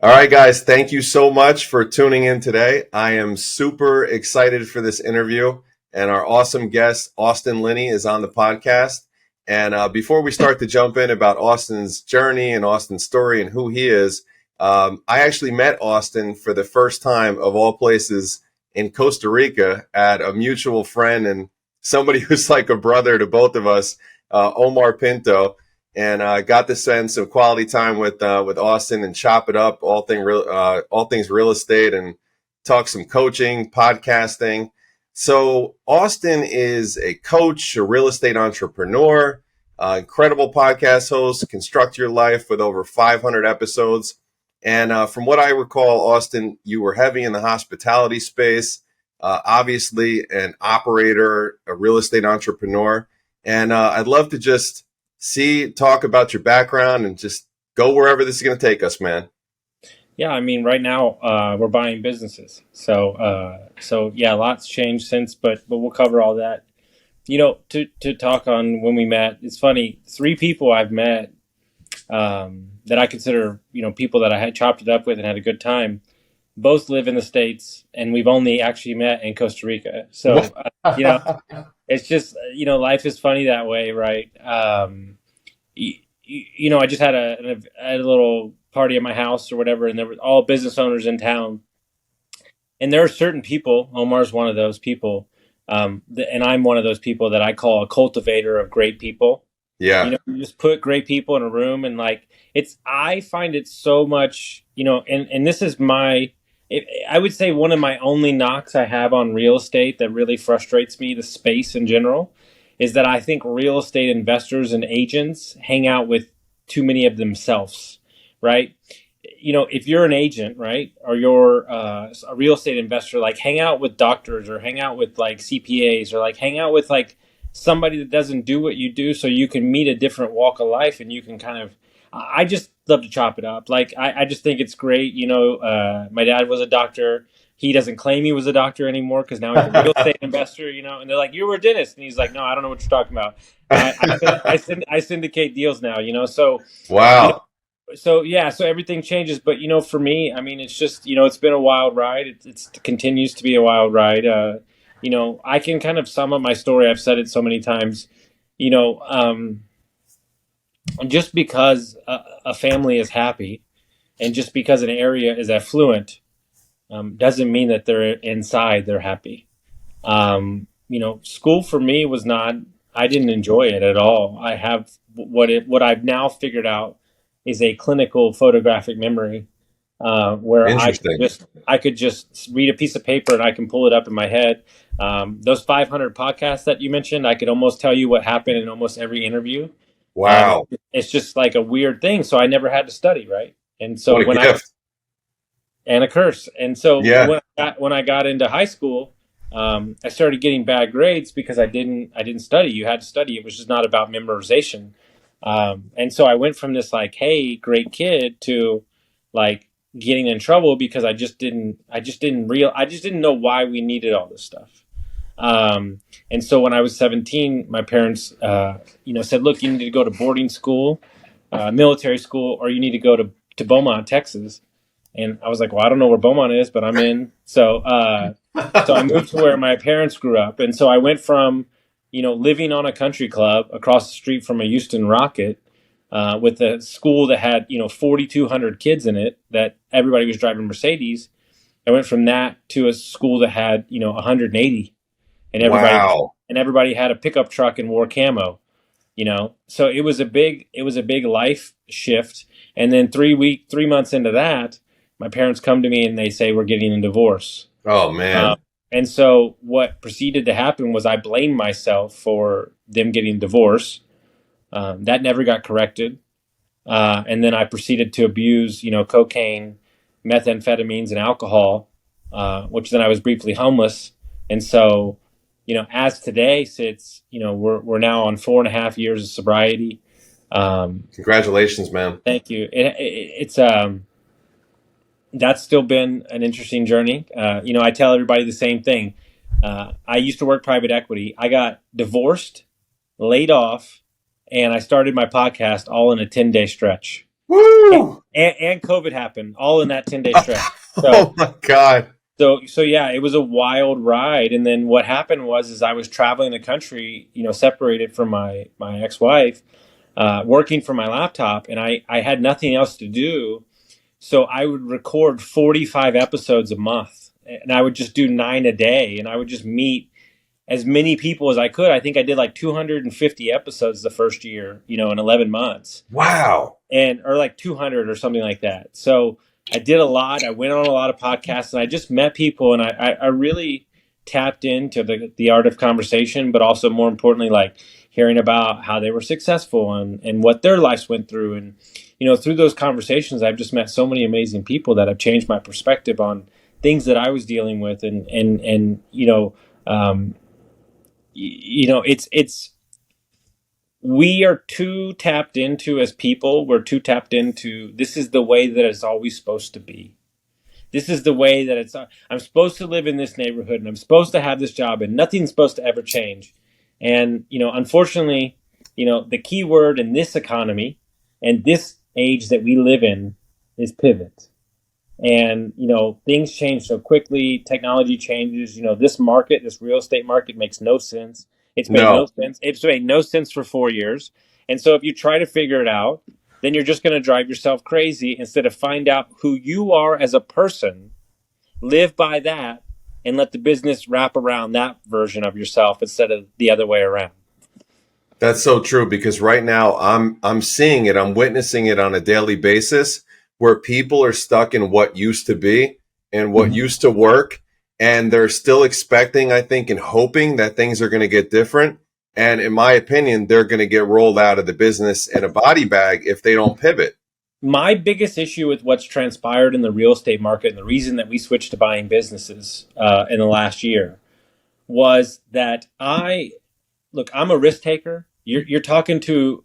All right, guys, thank you so much for tuning in today. I am super excited for this interview, and our awesome guest, Austin Linney, is on the podcast. And before we start to jump in about Austin's journey and Austin's story and who he is, I actually met Austin for the first time, of all places, in Costa Rica at a mutual friend and somebody who's like a brother to both of us, Omar Pinto. And I got to spend some quality time with Austin and chop it up, all things real estate, and talk some coaching, podcasting. So Austin is a coach, a real estate entrepreneur, incredible podcast host, Construct Your Life with over 500 episodes. And from what I recall, Austin, you were heavy in the hospitality space, obviously an operator, a real estate entrepreneur. And I'd love to just talk about your background and just go wherever this is going to take us, man. Yeah, I mean, right now we're buying businesses, so yeah, lots changed since, but we'll cover all that. To talk on when we met, it's funny. Three people I've met that I consider people that I had chopped it up with and had a good time. Both live in the States, and we've only actually met in Costa Rica. So it's just life is funny that way, right? I just had a little party at my house or whatever, and there were all business owners in town. And there are certain people, Omar's one of those people, and I'm one of those people that I call a cultivator of great people. Yeah. You just put great people in a room, and I find it so much, and this is I would say one of my only knocks I have on real estate that really frustrates me, the space in general, is that I think real estate investors and agents hang out with too many of themselves, right? If you're an agent, right, or you're a real estate investor, like hang out with doctors or hang out with like CPAs or like hang out with like somebody that doesn't do what you do so you can meet a different walk of life and you can I just love to chop it up. Like, I just think it's great. My dad was a doctor. He doesn't claim he was a doctor anymore because now he's a real estate investor, and they're like, you were a dentist. And he's like, no, I don't know what you're talking about. I syndicate deals now, so. Wow. So yeah, so everything changes. But, for me, I mean, it's just, it's been a wild ride. It continues to be a wild ride. I can kind of sum up my story. I've said it so many times, just because a family is happy and just because an area is affluent doesn't mean that they're happy. School for me was not, I didn't enjoy it at all. I have what I've now figured out is a clinical photographic memory where I could just read a piece of paper and I can pull it up in my head. Those 500 podcasts that you mentioned, I could almost tell you what happened in almost every interview. Wow. It's just like a weird thing. So I never had to study, right? And so what a gift. And a curse. And so Yeah. when I got into high school, I started getting bad grades because I didn't study. You had to study. It was just not about memorization. And so I went from this like, hey, great kid to like getting in trouble because I just didn't know why we needed all this stuff. And so when I was 17, my parents, said, look, you need to go to boarding school, military school, or you need to go to Beaumont, Texas. And I was like, well, I don't know where Beaumont is, but I'm in. So I moved to where my parents grew up. And so I went from, living on a country club across the street from a Houston Rocket, with a school that had, 4,200 kids in it, that everybody was driving Mercedes. I went from that to a school that had, 180. And everybody had a pickup truck and wore camo, So it was a big life shift. And then 3 months into that, my parents come to me and they say, we're getting a divorce. Oh man. And so what proceeded to happen was I blamed myself for them getting divorced. That never got corrected. And then I proceeded to abuse, cocaine, methamphetamines, and alcohol, which then I was briefly homeless. And so, as today sits, we're now on 4.5 years of sobriety. Congratulations, man. Thank you. It's that's still been an interesting journey. I tell everybody the same thing. I used to work private equity. I got divorced, laid off, and I started my podcast all in a 10-day stretch. Woo! And COVID happened all in that 10-day stretch. Oh my God. So yeah, it was a wild ride. And then what happened was, is I was traveling the country, separated from my ex-wife, working from my laptop, and I had nothing else to do. So I would record 45 episodes a month, and I would just do 9 a day, and I would just meet as many people as I could. I think I did like 250 episodes the first year, in 11 months, Wow. and or like 200 or something like that. So I did a lot. I went on a lot of podcasts, and I just met people, and I really tapped into the art of conversation, but also more importantly, like hearing about how they were successful and what their lives went through. And, through those conversations, I've just met so many amazing people that have changed my perspective on things that I was dealing with. And um, it's we are too tapped into, as people, we're too tapped into, this is the way that it's always supposed to be. This is the way that I'm supposed to live in this neighborhood, and I'm supposed to have this job, and nothing's supposed to ever change. And, unfortunately, the key word in this economy and this age that we live in is pivot. And, things change so quickly. Technology changes. This real estate market makes no sense. It's made no No. sense. It's made no sense for 4 years. And so if you try to figure it out, then you're just going to drive yourself crazy instead of find out who you are as a person, live by that, and let the business wrap around that version of yourself instead of the other way around. That's so true, because right now I'm seeing it, I'm witnessing it on a daily basis, where people are stuck in what used to be and what used to work, and they're still expecting, I think, and hoping that things are going to get different. And in my opinion, they're going to get rolled out of the business in a body bag if they don't pivot. My biggest issue with what's transpired in the real estate market, and the reason that we switched to buying businesses in the last year, was that I'm a risk taker. You're talking to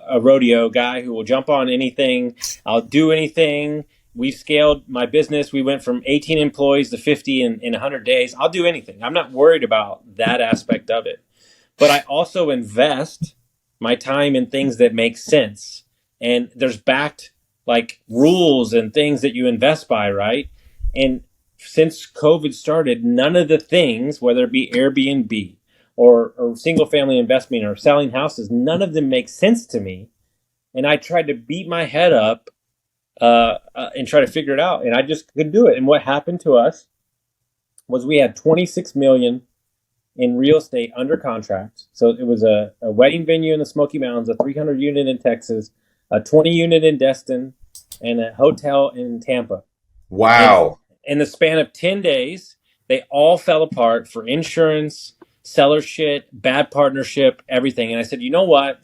a rodeo guy who will jump on anything. I'll do anything. We've scaled my business. We went from 18 employees to 50 in 100 days. I'll do anything. I'm not worried about that aspect of it. But I also invest my time in things that make sense. And there's backed like rules and things that you invest by, right? And since COVID started, none of the things, whether it be Airbnb or single family investment or selling houses, none of them make sense to me. And I tried to beat my head up and try to figure it out, and I just couldn't do it. And what happened to us was we had 26 million in real estate under contract. So it was a wedding venue in the Smoky Mountains, a 300 unit in Texas, a 20 unit in Destin, and a hotel in Tampa. Wow. And in the span of 10 days, they all fell apart for insurance, seller shit, bad partnership, everything. And I said, you know what?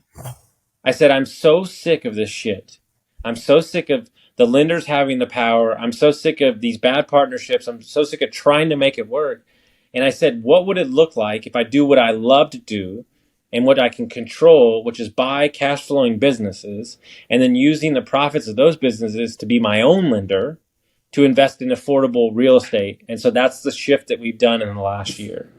I said, I'm so sick of this shit. I'm so sick of the lenders having the power. I'm so sick of these bad partnerships. I'm so sick of trying to make it work. And I said, what would it look like if I do what I love to do and what I can control, which is buy cash flowing businesses, and then using the profits of those businesses to be my own lender to invest in affordable real estate. And so that's the shift that we've done in the last year.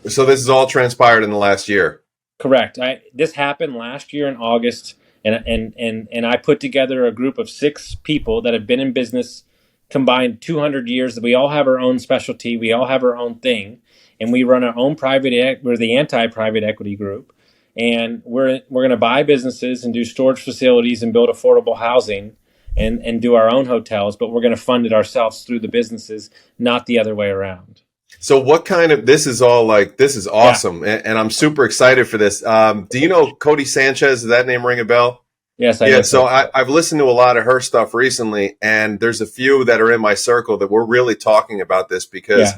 So this is all transpired in the last year. Correct. This happened last year in August, and I put together a group of 6 people that have been in business combined 200 years. We all have our own specialty. We all have our own thing, and we run our own we're the anti-private equity group, and we're going to buy businesses and do storage facilities and build affordable housing and do our own hotels, but we're going to fund it ourselves through the businesses, not the other way around. So what kind of, this is awesome. Yeah. And I'm super excited for this. Do you know Cody Sanchez? Does that name ring a bell? Yes, I do. Yeah, so I've listened to a lot of her stuff recently, and there's a few that are in my circle that we're really talking about this, because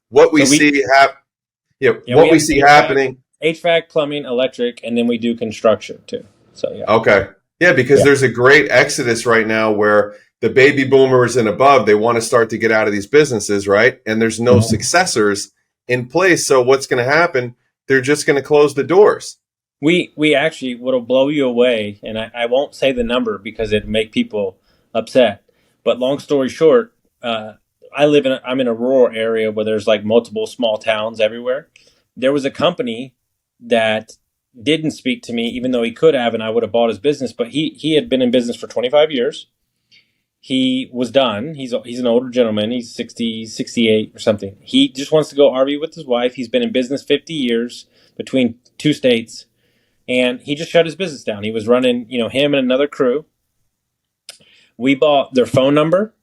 what we see happening. HVAC, plumbing, electric, and then we do construction too. So yeah. Okay. Yeah, because there's a great exodus right now where the baby boomers and above, they want to start to get out of these businesses, right? And there's no successors in place. So what's going to happen? They're just going to close the doors. We actually, what'll blow you away, and I won't say the number because it'd make people upset. But long story short, I'm in a rural area where there's like multiple small towns everywhere. There was a company that didn't speak to me, even though he could have, and I would have bought his business. But he had been in business for 25 years. He was done. He's an older gentleman. He's 60, 68 or something. He just wants to go RV with his wife. He's been in business 50 years between two states, and he just shut his business down. He was running, him and another crew. We bought their phone number.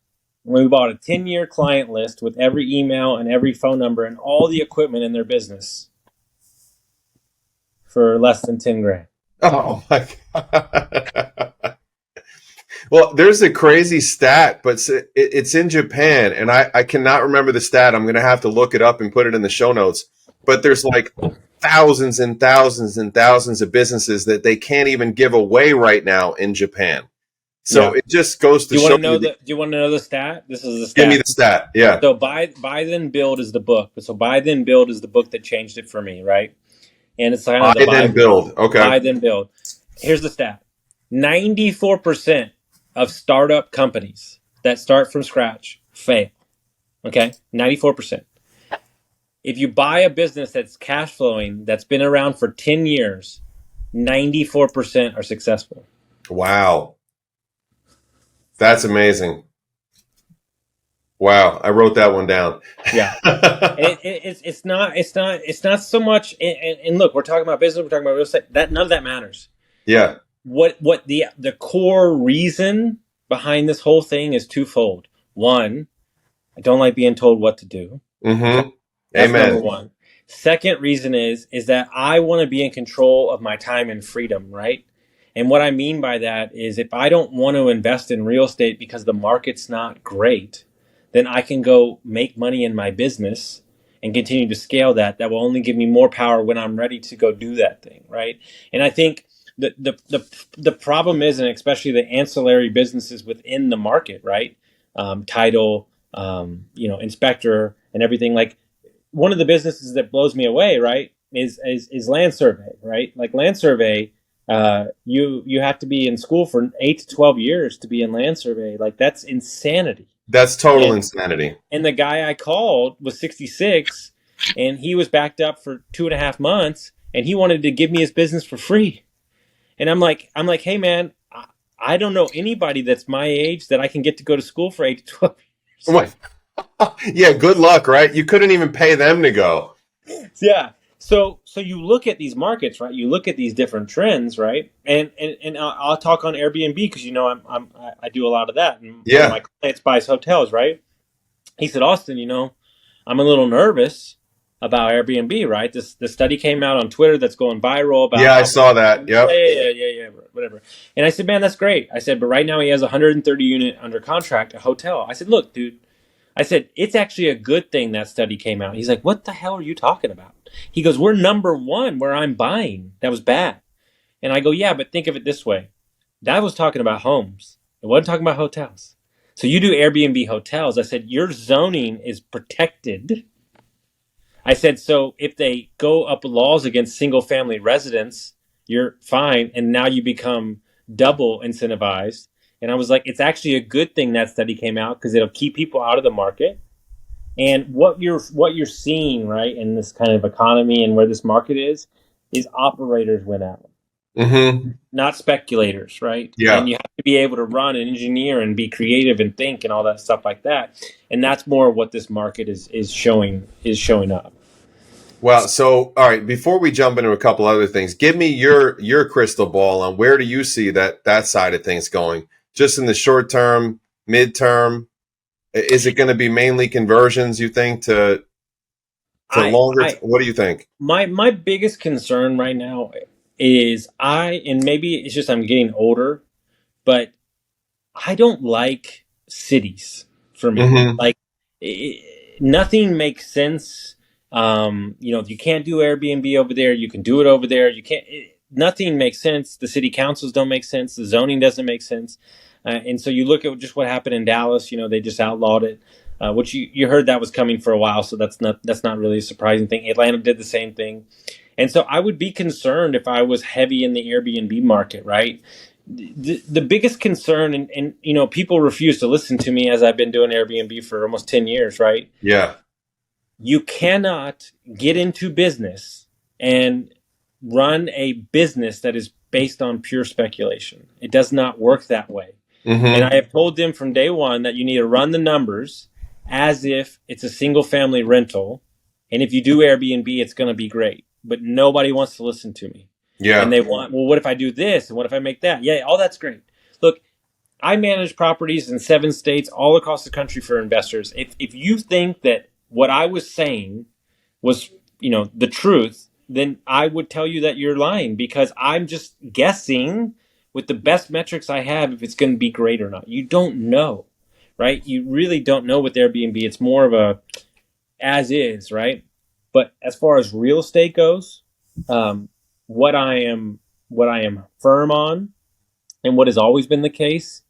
We bought a 10-year client list with every email and every phone number and all the equipment in their business for less than 10 grand. Oh my God. Well, there's a crazy stat, but it's in Japan, and I cannot remember the stat. I'm going to have to look it up and put it in the show notes. But there's like thousands and thousands and thousands of businesses that they can't even give away right now in Japan. So it just goes to show you. Do you want to know the stat? This is the stat. Give me the stat. Yeah. So Buy Then Build is the book. So Buy Then Build is the book that changed it for me, right? And it's kind of Buy Then Build. Okay. Buy Then Build. Here's the stat: 94% of startup companies that start from scratch fail. Okay, 94%. If you buy a business that's cash flowing, that's been around for 10 years, 94% are successful. Wow. That's amazing. Wow, I wrote that one down. Yeah, it's not so much. And look, we're talking about business, we're talking about real estate. That none of that matters. Yeah. What the core reason behind this whole thing is twofold. One, I don't like being told what to do. Mm-hmm. That's Amen. number one. Second reason is that I want to be in control of my time and freedom, right? And what I mean by that is if I don't want to invest in real estate because the market's not great, then I can go make money in my business and continue to scale that. That will only give me more power when I'm ready to go do that thing, right? And I think the problem is, and especially the ancillary businesses within the market, right? Title, inspector and everything. Like one of the businesses that blows me away, right, is land survey, right? Like land survey, you have to be in school for 8 to 12 years to be in land survey. Like that's insanity. That's total insanity. And the guy I called was 66 and he was backed up for 2.5 months and he wanted to give me his business for free. And I'm like, hey man, I don't know anybody that's my age that I can get to go to school for 8 to 12 years. Yeah, good luck, right? You couldn't even pay them to go. Yeah. So you look at these markets, right? You look at these different trends, right? And I'll talk on Airbnb because I do a lot of that. And one of my clients buys hotels, right? He said, Austin, I'm a little nervous about Airbnb, right? The study came out on Twitter that's going viral about. Yeah, I saw that. Yep. Yeah, whatever. And I said, man, that's great. I said, but right now he has a 130 unit under contract, a hotel. I said, look, dude. I said, it's actually a good thing that study came out. He's like, what the hell are you talking about? He goes, we're number one where I'm buying. That was bad. And I go, yeah, but think of it this way. That was talking about homes. It wasn't talking about hotels. So you do Airbnb hotels. I said, your zoning is protected. I said, so if they go up laws against single family residents, you're fine. And now you become double incentivized. And I was like, it's actually a good thing that study came out because it'll keep people out of the market. And what you're seeing, right, in this kind of economy and where this market is operators win out. Mm-hmm. Not speculators, right? Yeah. And you have to be able to run and engineer and be creative and think and all that stuff like that. And that's more what this market is showing up. Well, so all right, before we jump into a couple other things, give me your crystal ball on where do you see that side of things going? Just in the short term, midterm, is it going to be mainly conversions? You think to longer? What do you think? My biggest concern right now is and maybe it's just I'm getting older, but I don't like cities for me. Mm-hmm. Like nothing makes sense. You can't do Airbnb over there. You can do it over there. You can't. Nothing makes sense. The city councils don't make sense. The zoning doesn't make sense. And so you look at just what happened in Dallas. They just outlawed it, which you heard that was coming for a while. So that's not really a surprising thing. Atlanta did the same thing. And so I would be concerned if I was heavy in the Airbnb market, right? The biggest concern, and people refuse to listen to me as I've been doing Airbnb for almost 10 years, right? Yeah. You cannot get into business and run a business that is based on pure speculation. It does not work that way. And I Mm-hmm. have told them from day one that you need to run the numbers as if it's a single family rental. And if you do Airbnb, it's going to be great. But nobody wants to listen to me. And Yeah. they want, well, what if I do this? And what if I make that? Yeah, all that's great. Look, I manage properties in 7 states all across the country for investors. If you think that what I was saying was, the truth, then I would tell you that you're lying because I'm just guessing with the best metrics I have if it's going to be great or not. You don't know, right? You really don't know with Airbnb. It's more of a as is, right? But as far as real estate goes, um, what I am what I am firm on, and what has always been the case,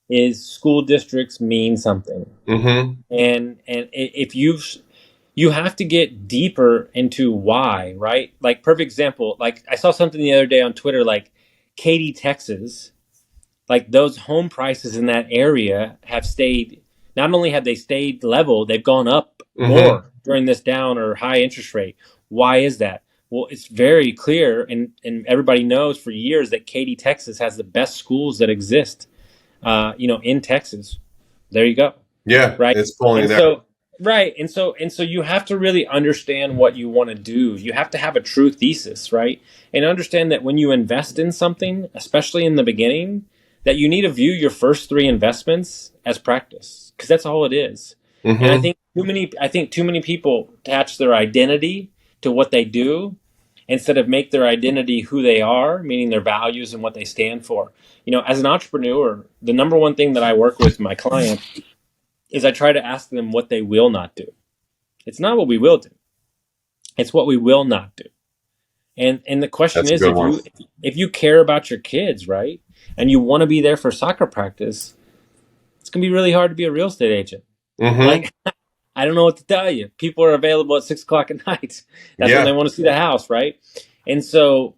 is school districts mean something. Mm-hmm. And if you have to get deeper into why, right? Like, perfect example, like I saw something the other day on Twitter, like Katy, Texas, like those home prices in that area have stayed, not only have they stayed level, they've gone up Mm-hmm. more during this down or high interest rate. Why is that? Well, it's very clear, and everybody knows for years that Katy, Texas has the best schools that exist, in Texas. There you go. Yeah. Right. It's pulling And there. so, right. And so you have to really understand what you want to do. You have to have a true thesis, right? And understand that when you invest in something, especially in the beginning, that you need to view your first three investments as practice, because that's all it is. And I Mm-hmm. think too many people attach their identity to what they do instead of make their identity who they are, meaning their values and what they stand for. As an entrepreneur, the number one thing that I work with my clients is I try to ask them what they will not do. It's not what we will do. It's what we will not do. And the question That's a is, good one. if you care about your kids, right, and you want to be there for soccer practice, it's gonna be really hard to be a real estate agent. Mm-hmm. Like, I don't know what to tell you. People are available at 6 o'clock at night. That's when they Yeah. want to see the house, right? And so,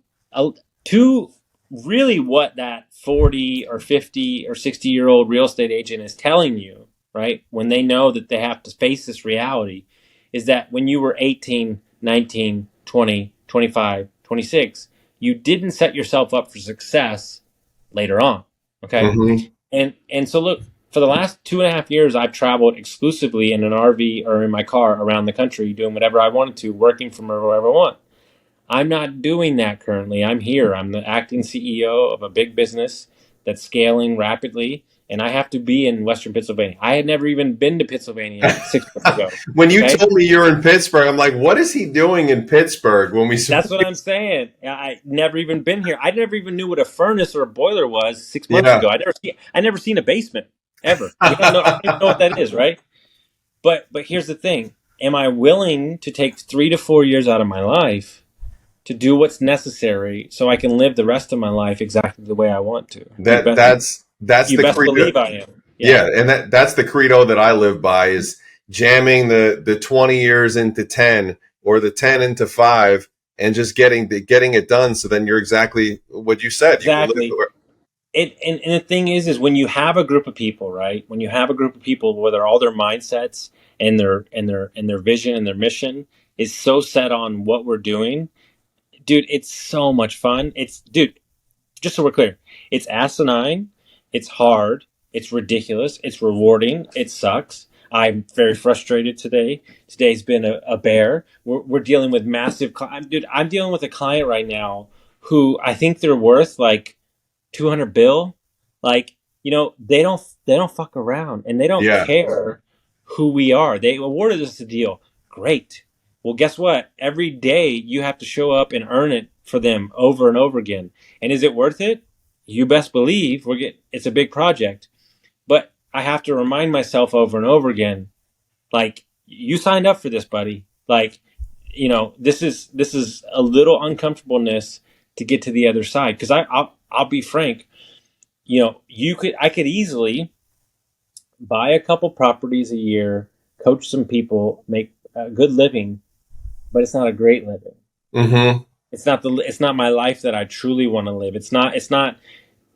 to really what that 40 or 50 or 60-year-old real estate agent is telling you, right, when they know that they have to face this reality, is that when you were 18, 19, 20, 25, 26, you didn't set yourself up for success later on. Okay. Mm-hmm. And so look, for the last 2.5 years, I've traveled exclusively in an RV or in my car around the country, doing whatever I wanted to, working from wherever I want. I'm not doing that currently. I'm here. I'm the acting CEO of a big business that's scaling rapidly, and I have to be in Western Pennsylvania. I had never even been to Pennsylvania 6 months ago. When you Okay. told me you're in Pittsburgh, I'm like, what is he doing in Pittsburgh? When we That's what I'm saying. I never even been here. I never even knew what a furnace or a boiler was 6 months yeah. ago. I never seen a basement ever. You don't know. I don't even know what that is, right? But here's the thing: am I willing to take 3 to 4 years out of my life to do what's necessary so I can live the rest of my life exactly the way I want to? You that bet. that's You the best credo. believe I am. Yeah. Yeah, and that's the credo that I live by is jamming the 20 years into 10 or the 10 into 5 and just getting it done. So then you're exactly what you said. You can live Exactly. where, And the thing is when you have a group of people, right? When you have a group of people where they're all their mindsets and their vision and their mission is so set on what we're doing, dude, it's so much fun. It's dude, just so we're clear, it's asinine, it's hard, it's ridiculous, it's rewarding, it sucks. I'm very frustrated today. Today's been a bear. We're dealing with massive, dude. I'm dealing with a client right now who I think they're worth like 200 bill. Like, they don't fuck around and they don't yeah, care who we are. They awarded us the deal. Great. Well, guess what? Every day you have to show up and earn it for them over and over again. And is it worth it? You best believe it's a big project. But I have to remind myself over and over again, like, you signed up for this, buddy. Like, this is a little uncomfortableness to get to the other side. Because I'll be frank, I could easily buy a couple properties a year, coach some people, make a good living, but it's not a great living. mm-hmm, It's not my life that I truly want to live. It's not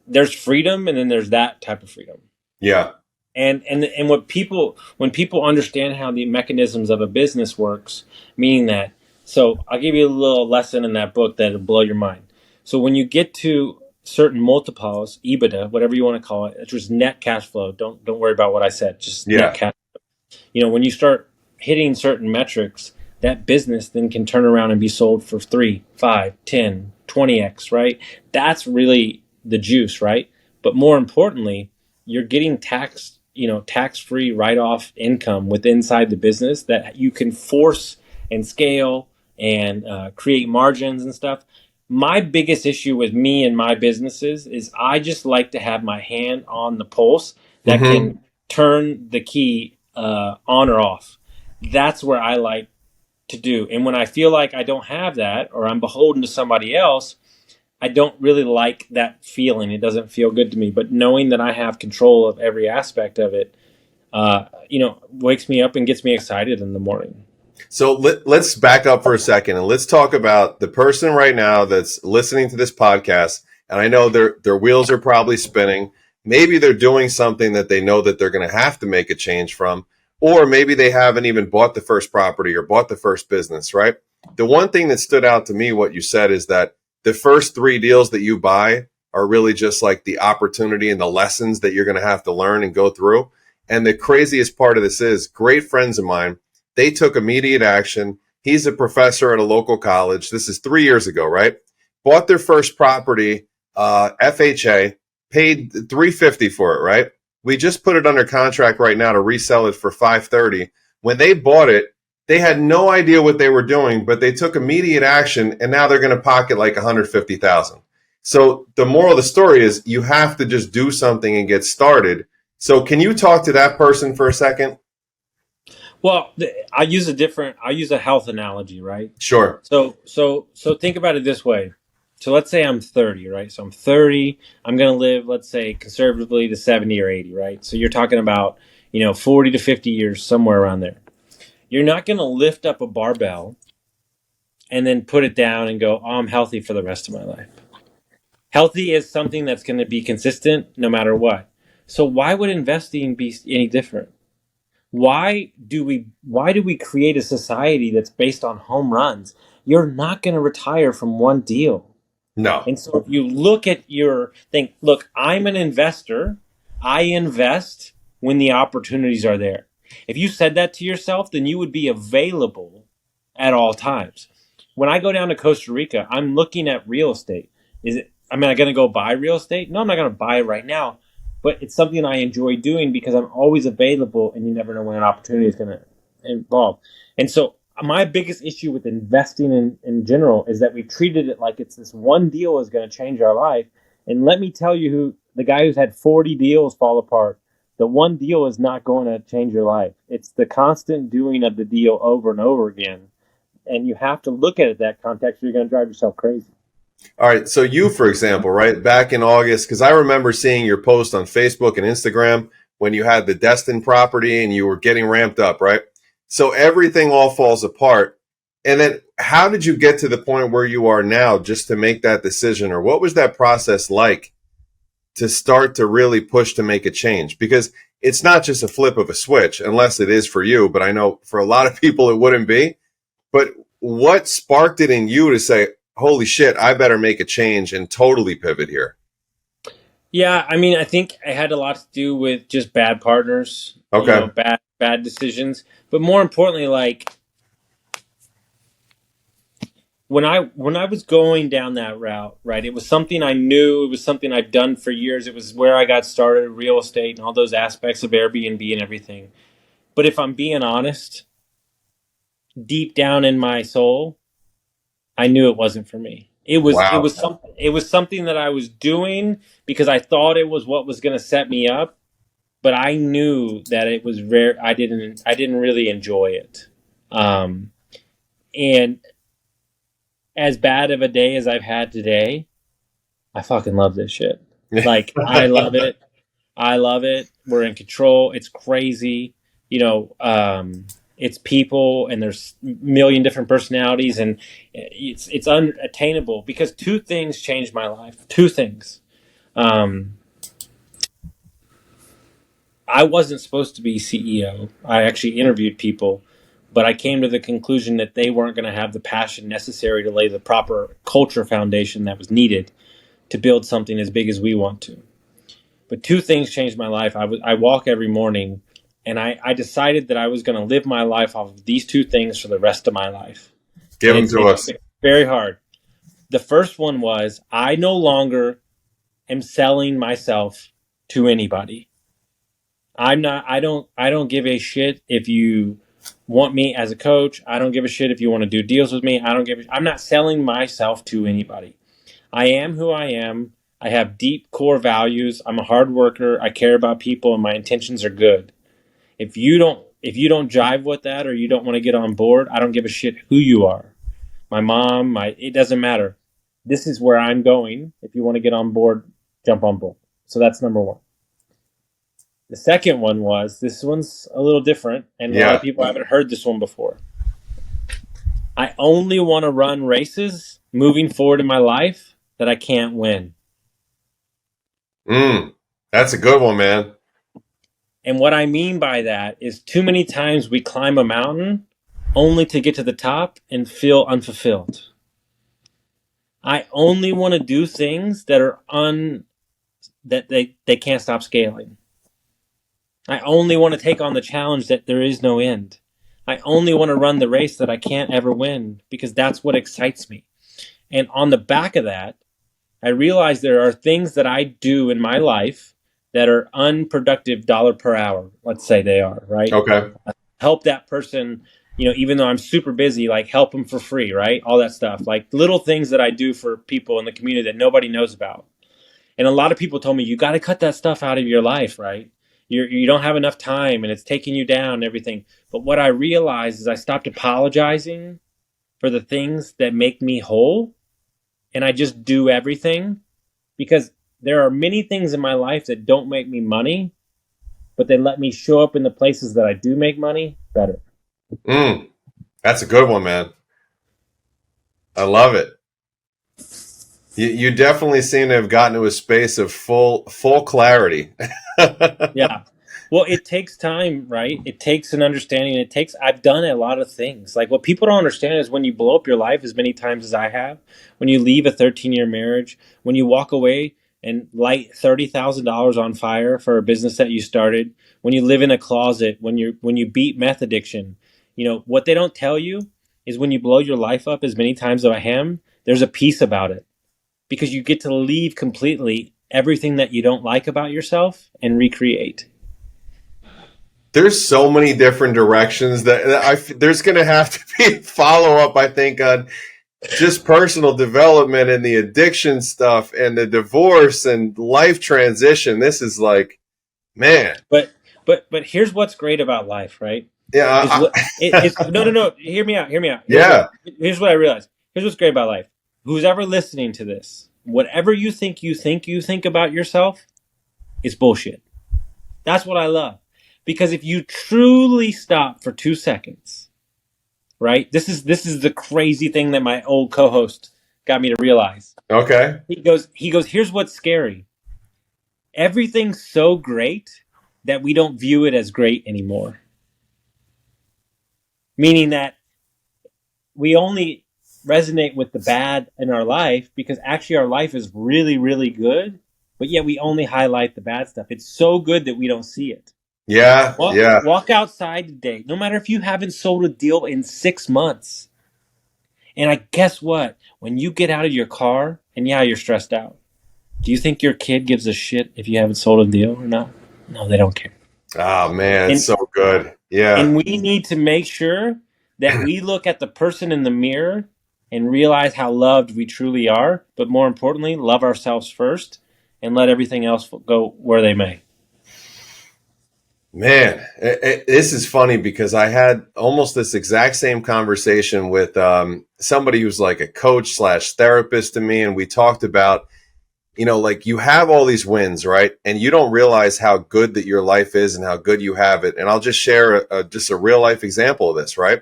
there's freedom and then there's that type of freedom. yeah, And when people understand how the mechanisms of a business works, meaning that So I'll give you a little lesson in that book that'll blow your mind. So when you get to certain multiples, EBITDA, whatever you want to call it, it's just net cash flow. Don't worry about what I said. Just net Yeah. cash. When you start hitting certain metrics, that business then can turn around and be sold for 3, 5, 10, 20x, right? That's really the juice, right? But more importantly, you're getting tax-free write-off income within inside the business that you can force and scale and create margins and stuff. My biggest issue with me and my businesses is I just like to have my hand on the pulse that Hmm. can turn the key on or off. That's where I like to do. And when I feel like I don't have that or I'm beholden to somebody else, I don't really like that feeling. It doesn't feel good to me. But knowing that I have control of every aspect of it, wakes me up and gets me excited in the morning. So let's back up for a second and let's talk about the person right now that's listening to this podcast. And I know their wheels are probably spinning. Maybe they're doing something that they know that they're going to have to make a change from, or maybe they haven't even bought the first property or bought the first business, right? The one thing that stood out to me, what you said, is that the first three deals that you buy are really just like the opportunity and the lessons that you're going to have to learn and go through. And the craziest part of this is great friends of mine, they took immediate action. He's a professor at a local college. This is 3 years ago, right? Bought their first property, FHA, paid $350 for it, right? We just put it under contract right now to resell it for $530. When they bought it, they had no idea what they were doing, but they took immediate action, and now they're going to pocket like $150,000. So the moral of the story is you have to just do something and get started. So can you talk to that person for a second? Well, I use a health analogy, right? Sure. So think about it this way. So let's say I'm 30, right? So I'm 30. I'm going to live, let's say, conservatively to 70 or 80, right? So you're talking about, 40 to 50 years, somewhere around there. You're not going to lift up a barbell and then put it down and go, oh, I'm healthy for the rest of my life. Healthy is something that's going to be consistent no matter what. So why would investing be any different? Why do we create a society that's based on home runs? You're not going to retire from one deal. No. And so if you look at your think, look, I'm an investor. I invest when the opportunities are there. If you said that to yourself, then you would be available at all times. When I go down to Costa Rica, I'm looking at real estate. Am I going to go buy real estate? No, I'm not going to buy it right now, but it's something I enjoy doing because I'm always available and you never know when an opportunity is going to involve. And so my biggest issue with investing in general is that we've treated it like it's this one deal is going to change our life. And let me tell you who the guy who's had 40 deals fall apart. The one deal is not going to change your life. It's the constant doing of the deal over and over again. And you have to look at it that context or you're going to drive yourself crazy. All right. So you, for example, right back in August, because I remember seeing your post on Facebook and Instagram when you had the Destin property and you were getting ramped up, right? So everything all falls apart. And then how did you get to the point where you are now just to make that decision? Or what was that process like to start to really push to make a change? Because it's not just a flip of a switch, unless it is for you. But I know for a lot of people, it wouldn't be. But what sparked it in you to say, holy shit, I better make a change and totally pivot here? Yeah, I mean, I think it had a lot to do with just bad partners, Okay. bad decisions, but more importantly, like when I was going down that route, right? It was something I knew, it was something I'd done for years. It was where I got started, real estate and all those aspects of Airbnb and everything. But if I'm being honest, deep down in my soul, I knew it wasn't for me. Wow. It was something that I was doing because I thought it was what was going to set me up, but I knew that it was rare. I didn't really enjoy it. And as bad of a day as I've had today, I fucking love this shit. Like I love it. I love it. We're in control. It's crazy. It's people and there's a million different personalities and it's unattainable because two things changed my life. Two things. Um, I wasn't supposed to be CEO. I actually interviewed people, but I came to the conclusion that they weren't going to have the passion necessary to lay the proper culture foundation that was needed to build something as big as we want to. But two things changed my life. I walk every morning, and I decided that I was going to live my life off of these two things for the rest of my life. Give them to us. Very hard. The first one was I no longer am selling myself to anybody. I don't give a shit if you want me as a coach. I don't give a shit if you want to do deals with me. I'm not selling myself to anybody. I am who I am. I have deep core values. I'm a hard worker. I care about people and my intentions are good. If you don't jive with that or you don't want to get on board, I don't give a shit who you are. My mom, it doesn't matter. This is where I'm going. If you want to get on board, jump on board. So that's number one. The second one was, this one's a little different, and a lot of people haven't heard this one before. I only want to run races moving forward in my life that I can't win. That's a good one, man. And what I mean by that is too many times we climb a mountain only to get to the top and feel unfulfilled. I only want to do things that are that they can't stop scaling. I only want to take on the challenge that there is no end. I only want to run the race that I can't ever win because that's what excites me. And on the back of that, I realize there are things that I do in my life that are unproductive dollar per hour. Let's say they are, right? Okay. Help that person, even though I'm super busy, like help them for free, right? All that stuff, like little things that I do for people in the community that nobody knows about. And a lot of people told me, you got to cut that stuff out of your life, right? You don't have enough time and it's taking you down and everything. But what I realized is I stopped apologizing for the things that make me whole. And I just do everything because there are many things in my life that don't make me money, but they let me show up in the places that I do make money better. That's a good one, man. I love it. You definitely seem to have gotten to a space of full clarity. Yeah. Well, it takes time, right? It takes an understanding. I've done a lot of things. Like what people don't understand is when you blow up your life as many times as I have, when you leave a 13-year marriage, when you walk away and light $30,000 on fire for a business that you started, when you live in a closet, when you beat meth addiction, what they don't tell you is when you blow your life up as many times as I am, there's a peace about it because you get to leave completely everything that you don't like about yourself and recreate. There's so many different directions that there's going to have to be follow up, I think, on just personal development and the addiction stuff and the divorce and life transition. This is like, man. But here's what's great about life, right? Yeah. No. Hear me out. Here's what I realized. Here's what's great about life. Who's ever listening to this, whatever you think about yourself is bullshit. That's what I love. Because if you truly stop for 2 seconds, right? This is the crazy thing that my old co-host got me to realize. Okay. He goes, here's what's scary. Everything's so great that we don't view it as great anymore. Meaning that we only resonate with the bad in our life because actually our life is really, really good, but yet we only highlight the bad stuff. It's so good that we don't see it. Yeah. Walk outside today, no matter if you haven't sold a deal in 6 months. And guess what? When you get out of your car, and you're stressed out, do you think your kid gives a shit if you haven't sold a deal or not? No, they don't care. Oh, man, it's so good. Yeah. And we need to make sure that we look at the person in the mirror and realize how loved we truly are, but more importantly, love ourselves first and let everything else go where they may. Man, this is funny because I had almost this exact same conversation with somebody who's like a coach / therapist to me. And we talked about, like you have all these wins, right? And you don't realize how good that your life is and how good you have it. And I'll just share just a real life example of this, right?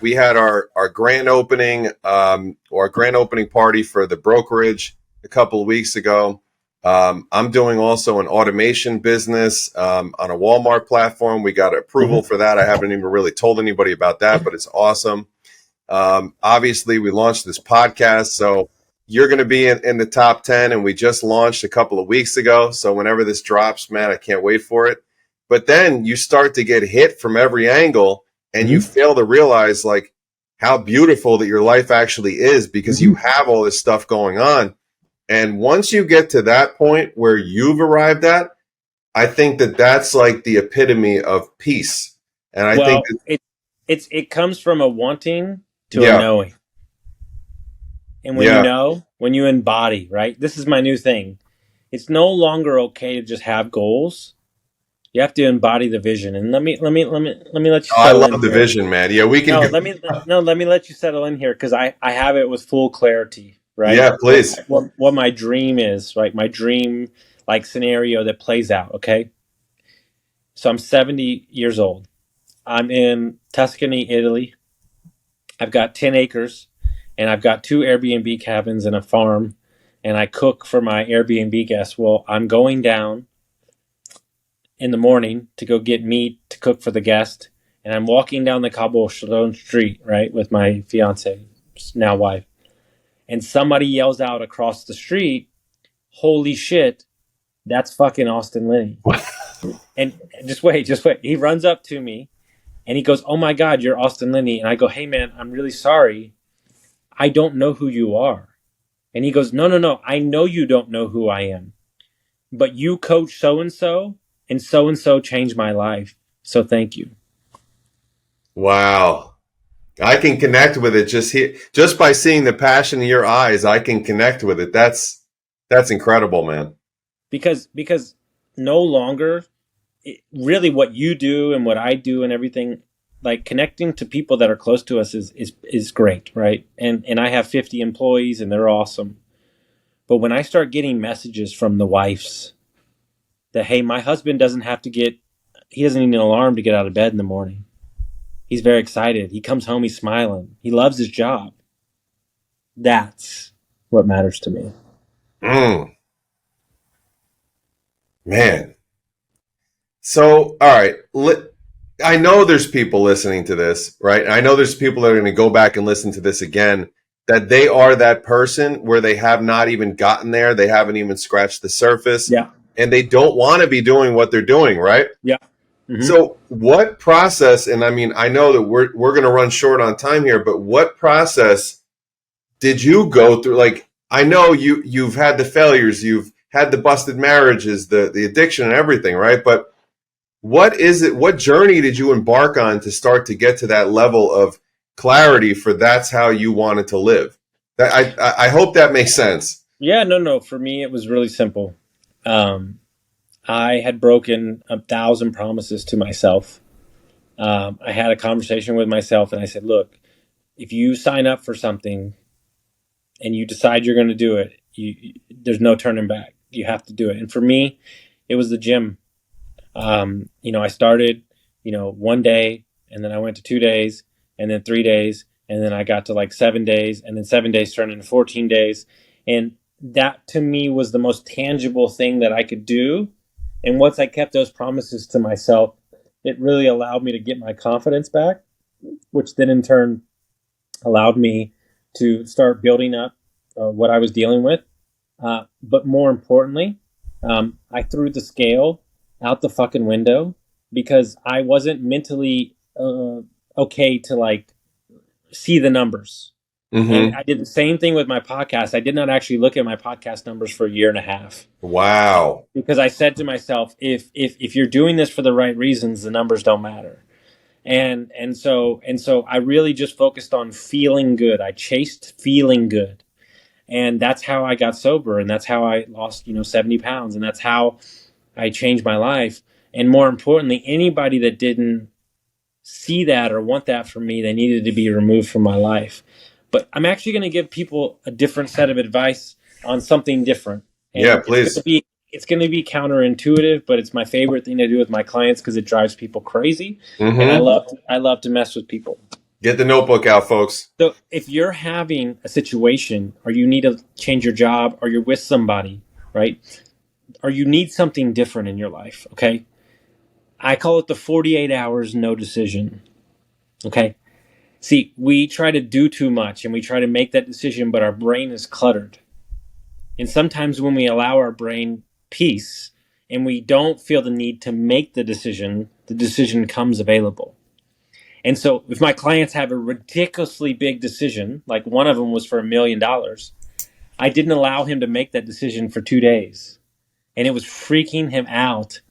We had our grand opening or grand opening party for the brokerage a couple of weeks ago. I'm doing also an automation business on a Walmart platform. We got approval for that. I haven't even really told anybody about that, but it's awesome. Obviously, we launched this podcast, so you're going to be in the top 10, and we just launched a couple of weeks ago. So whenever this drops, man, I can't wait for it. But then you start to get hit from every angle, and you fail to realize like how beautiful that your life actually is because you have all this stuff going on. And once you get to that point where you've arrived at, I think that that's like the epitome of peace. And I think that, it comes from a wanting to a yeah, knowing. And when you yeah. know, when you embody, right? This is my new thing. It's no longer okay to just have goals. You have to embody the vision. And let you Oh, I settle in love the here. vision, man. Yeah, we can No, go. let me let you settle in here because I have it with full clarity, right? Yeah, please. What my dream is, right? My dream like scenario that plays out, okay? So I'm 70 years old. I'm in Tuscany, Italy. I've got 10 acres and I've got 2 Airbnb cabins and a farm and I cook for my Airbnb guests. Well, I'm going down in the morning to go get meat to cook for the guest and I'm walking down the cobblestone street, right, with my fiance, now wife. And somebody yells out across the street, "Holy shit, that's fucking Austin Linney." And just wait. He runs up to me and he goes, "Oh my God, you're Austin Linney." And I go, "Hey man, I'm really sorry. I don't know who you are." And he goes, "No, no, no. I know you don't know who I am. But you coach so and so changed my life. So thank you." Wow. I can connect with it just by seeing the passion in your eyes. I can connect with it. That's incredible, man. Because no longer really what you do and what I do and everything, like connecting to people that are close to us is great, right? And I have 50 employees and they're awesome. But when I start getting messages from the wives that, hey, my husband he doesn't need an alarm to get out of bed in the morning. He's very excited. He comes home, he's smiling. He loves his job. That's what matters to me. Mm, man. So, all right. I know there's people listening to this, right? I know there's people that are going to go back and listen to this again, that they are that person where they have not even gotten there. They haven't even scratched the surface. Yeah. And they don't want to be doing what they're doing, right? Yeah. Mm-hmm. So what process, and I mean, I know that we're going to run short on time here, but what process did you go through? Like, I know you've had the failures, you've had the busted marriages, the addiction and everything, right? But what is it? What journey did you embark on to start to get to that level of clarity for that's how you wanted to live? I hope that makes sense. Yeah, no. For me, it was really simple. I had broken 1,000 promises to myself. I had a conversation with myself and I said, look, if you sign up for something and you decide you're going to do it, there's no turning back. You have to do it. And for me, it was the gym. I started, one day and then I went to 2 days and then 3 days. And then I got to like 7 days and then 7 days turned into 14 days. And that to me was the most tangible thing that I could do. And once I kept those promises to myself, it really allowed me to get my confidence back, which then in turn allowed me to start building up what I was dealing with. But more importantly, I threw the scale out the fucking window because I wasn't mentally okay to like see the numbers. Mm-hmm. And I did the same thing with my podcast. I did not actually look at my podcast numbers for a year and a half. Wow. Because I said to myself, if you're doing this for the right reasons, the numbers don't matter. And so I really just focused on feeling good. I chased feeling good. And that's how I got sober, and that's how I lost, 70 pounds, and that's how I changed my life. And more importantly, anybody that didn't see that or want that from me, they needed to be removed from my life. But I'm actually going to give people a different set of advice on something different. And yeah, please. It's going to be counterintuitive, but it's my favorite thing to do with my clients because it drives people crazy. Mm-hmm. And I love to mess with people. Get the notebook out, folks. So if you're having a situation or you need to change your job or you're with somebody, right? or you need something different in your life. Okay. I call it the 48 hours no decision. Okay. See, we try to do too much and we try to make that decision, but our brain is cluttered. And sometimes when we allow our brain peace and we don't feel the need to make the decision comes available. And so if my clients have a ridiculously big decision, like one of them was for $1 million, I didn't allow him to make that decision for 2 days. And it was freaking him out.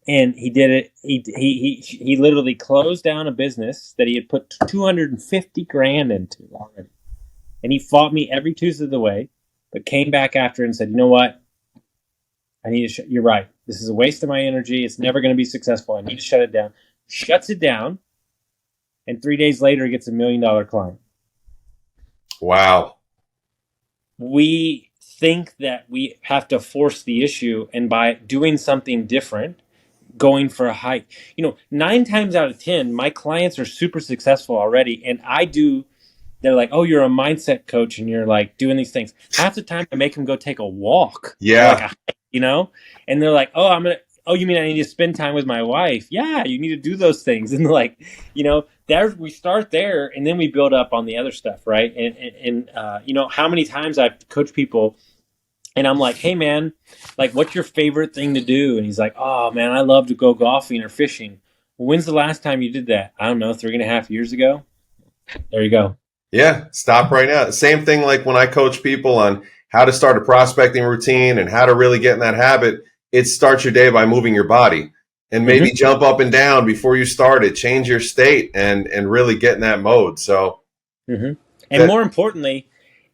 And he did it. He literally closed down a business that he had put 250 grand into already. And he fought me every Tuesday of the way, but came back after and said, you know what? I need to, you're right. This is a waste of my energy. It's never going to be successful. I need to shut it down. Shuts it down. And 3 days later, he gets $1 million client. Wow. We think that we have to force the issue. And by doing something different, going for a hike, 9 times out of 10, my clients are super successful already. And they're like, oh, you're a mindset coach and you're like doing these things. Half the time I make them go take a walk. Yeah. Or like a hike, and they're like, oh, you mean I need to spend time with my wife? Yeah, you need to do those things. And like, we start there and then we build up on the other stuff. Right. And how many times I've coached people and I'm like, hey man, like what's your favorite thing to do? And he's like, oh man, I love to go golfing or fishing. Well, when's the last time you did that? I don't know, 3.5 years ago. There you go. Yeah, stop right now. Same thing like when I coach people on how to start a prospecting routine and how to really get in that habit. It starts your day by moving your body and maybe jump up and down before you start it, change your state and really get in that mode. So, and more importantly,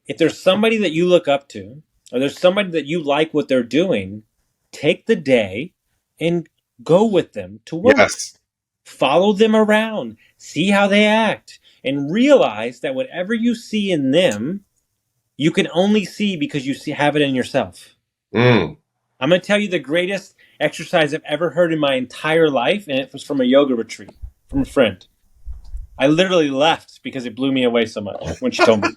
if there's somebody that you look up to or there's somebody that you like what they're doing, take the day and go with them to work. Yes. Follow them around, see how they act. And realize that whatever you see in them, you can only see because you have it in yourself. I'm going to tell you the greatest exercise I've ever heard in my entire life, and it was from a yoga retreat from a friend. I literally left because it blew me away so much when she told me.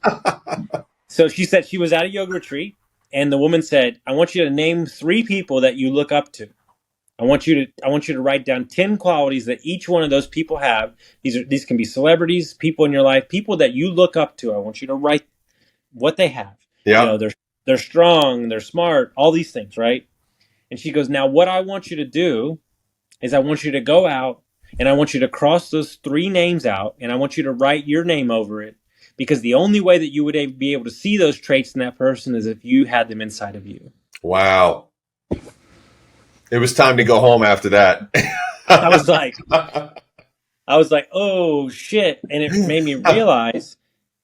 So she said she was at a yoga retreat, and the woman said, I want you to name 3 people that you look up to. I want you to write down 10 qualities that each one of those people have. These can be celebrities, people in your life, people that you look up to. I want you to write what they have. Yeah. They're strong, they're smart, all these things, right? And she goes, now what I want you to do is I want you to go out and I want you to cross those 3 names out and I want you to write your name over it, because the only way that you would be able to see those traits in that person is if you had them inside of you. Wow. It was time to go home after that. I was like, oh shit. And it made me realize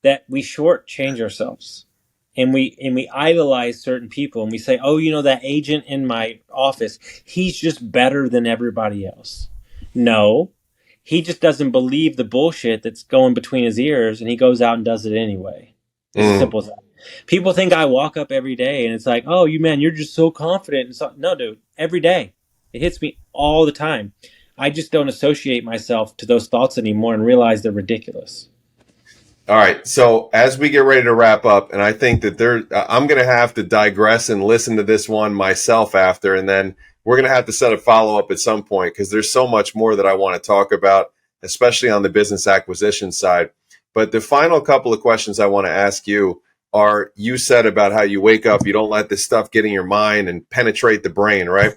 that we shortchange ourselves and we idolize certain people and we say, oh, that agent in my office, he's just better than everybody else. No, he just doesn't believe the bullshit that's going between his ears and he goes out and does it anyway. It's as simple as that. People think I walk up every day and it's like, oh, you're just so confident. And so, no, dude, every day. It hits me all the time. I just don't associate myself to those thoughts anymore and realize they're ridiculous. All right. So as we get ready to wrap up, and I think that I'm going to have to digress and listen to this one myself after, and then we're going to have to set a follow-up at some point because there's so much more that I want to talk about, especially on the business acquisition side. But the final couple of questions I want to ask you are, you said about how you wake up, you don't let this stuff get in your mind and penetrate the brain, right?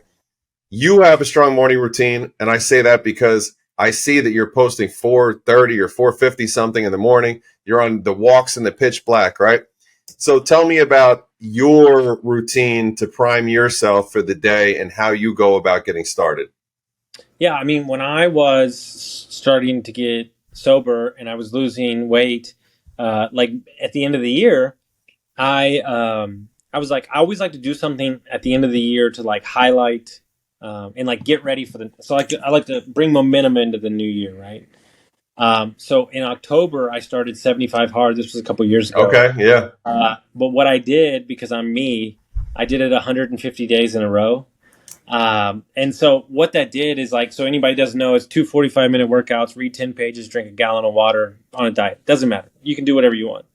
You have a strong morning routine, and I say that because I see that you're posting 4:30 or 4:50 something in the morning. You're on the walks in the pitch black, right? So tell me about your routine to prime yourself for the day and how you go about getting started. Yeah, I mean, when I was starting to get sober and I was losing weight, like at the end of the year, I was like, I always like to do something at the end of the year to like highlight and like get ready for so I like to bring momentum into the new year, right? So in October, I started 75 Hard. This was a couple years ago. Okay, yeah. But what I did, because I'm me, I did it 150 days in a row. And so what that did is like, so anybody doesn't know, it's 2 45-minute workouts, read 10 pages, drink a gallon of water on a diet. Doesn't matter. You can do whatever you want.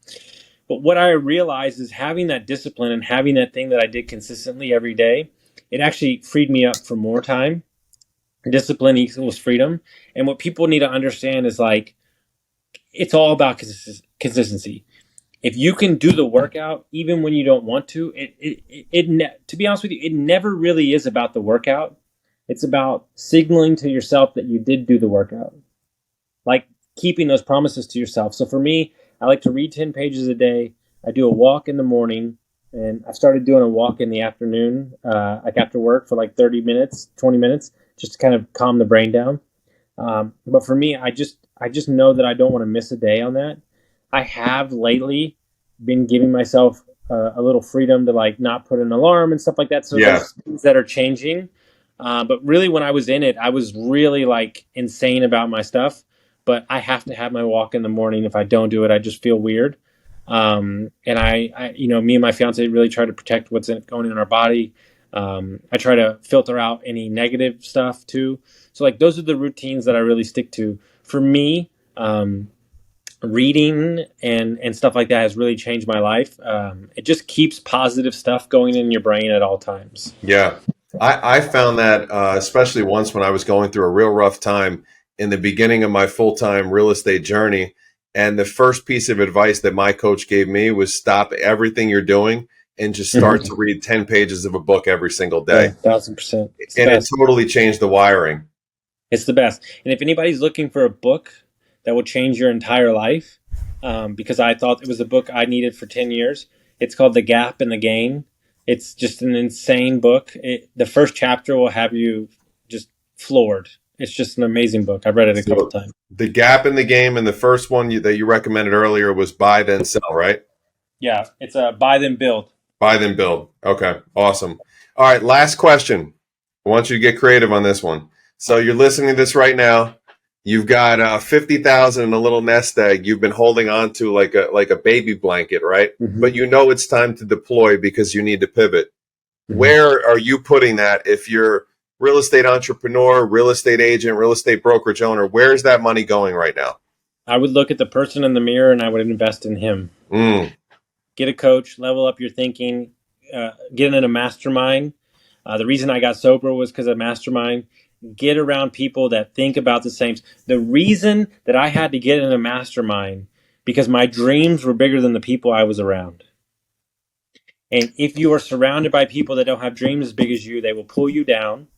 But what I realized is having that discipline and having that thing that I did consistently every day, it actually freed me up for more time. Discipline equals freedom. And what people need to understand is like, it's all about consistency. If you can do the workout even when you don't want to, to be honest with you, it never really is about the workout. It's about signaling to yourself that you did do the workout, like keeping those promises to yourself. So for me, I like to read 10 pages a day. I do a walk in the morning, and I've started doing a walk in the afternoon, like after work for like 30 minutes, 20 minutes, just to kind of calm the brain down. But for me, I just know that I don't want to miss a day on that. I have lately been giving myself a little freedom to like not put an alarm and stuff like that. So Yeah. there's things that are changing. But really, when I was in it, I was really like insane about my stuff. But I have to have my walk in the morning. If I don't do it, I just feel weird. And me and my fiance really try to protect what's going in our body. I try to filter out any negative stuff too. So like those are the routines that I really stick to. For me, reading and stuff like that has really changed my life. It just keeps positive stuff going in your brain at all times. Yeah. I found that, especially once when I was going through a real rough time in the beginning of my full-time real estate journey. And the first piece of advice that my coach gave me was stop everything you're doing and just start to read 10 pages of a book every single Yeah, day. 1000%. It's the And it best. totally changed the wiring. It's the best. And if anybody's looking for a book that will change your entire life, because I thought it was a book I needed for 10 years, it's called The Gap and the Gain. It's just an insane book. The first chapter will have you just floored. It's just an amazing book. I've read it a couple So times. the gap in the game, and the first one that you recommended earlier was buy then sell, right? Yeah, it's a buy then build. Buy then build. Okay, awesome. All right, last question. I want you to get creative on this one. So you're listening to this right now. You've got 50,000 in a little nest egg you've been holding on to like a baby blanket, right? Mm-hmm. But you know it's time to deploy because you need to pivot. Mm-hmm. Where are you putting that? If you're real estate entrepreneur, real estate agent, real estate brokerage owner, where's that money going right now? I would look at the person in the mirror and I would invest in him. Get a coach, level up your thinking, get in a mastermind. The reason I got sober was because of mastermind. Get around people that think about the same. The reason that I had to get in a mastermind because my dreams were bigger than the people I was around. And if you are surrounded by people that don't have dreams as big as you, they will pull you down.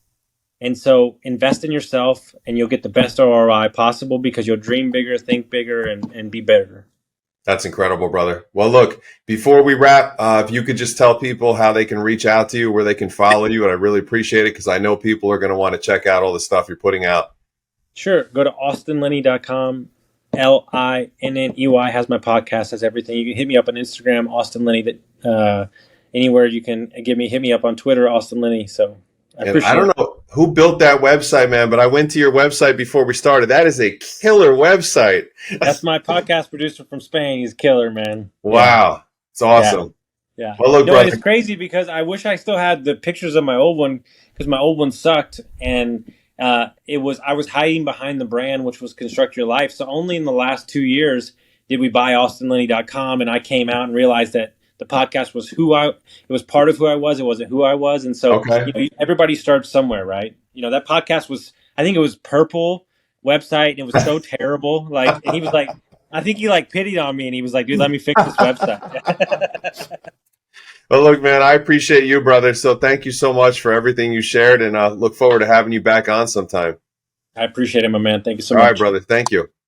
And so invest in yourself and you'll get the best ROI possible because you'll dream bigger, think bigger, and be better. That's incredible, brother. Well, look, before we wrap, if you could just tell people how they can reach out to you, where they can follow you, and I really appreciate it because I know people are going to want to check out all the stuff you're putting out. Sure. Go to austinlinney.com. Linney has my podcast, has everything. You can hit me up on Instagram, Austin Linney. Anywhere you can hit me up on Twitter, Austin Linney. So I don't know who built that website, man, but I went to your website before we started. That is a killer website. That's my podcast producer from Spain. He's killer, man. Wow. It's awesome. Yeah. Well, look, brother. It's crazy because I wish I still had the pictures of my old one because my old one sucked. And I was hiding behind the brand, which was Construct Your Life. So only in the last 2 years did we buy austinlinney.com. And I came out and realized that the podcast was it was part of who I was. It wasn't who I was. And so everybody starts somewhere, right? That podcast was, I think it was purple website. And it was so terrible. Like, and he was like, I think he like pitied on me and he was like, dude, let me fix this website. Well, look, man, I appreciate you, brother. So thank you so much for everything you shared and look forward to having you back on sometime. I appreciate it, my man. Thank you so much. All right, brother. Thank you.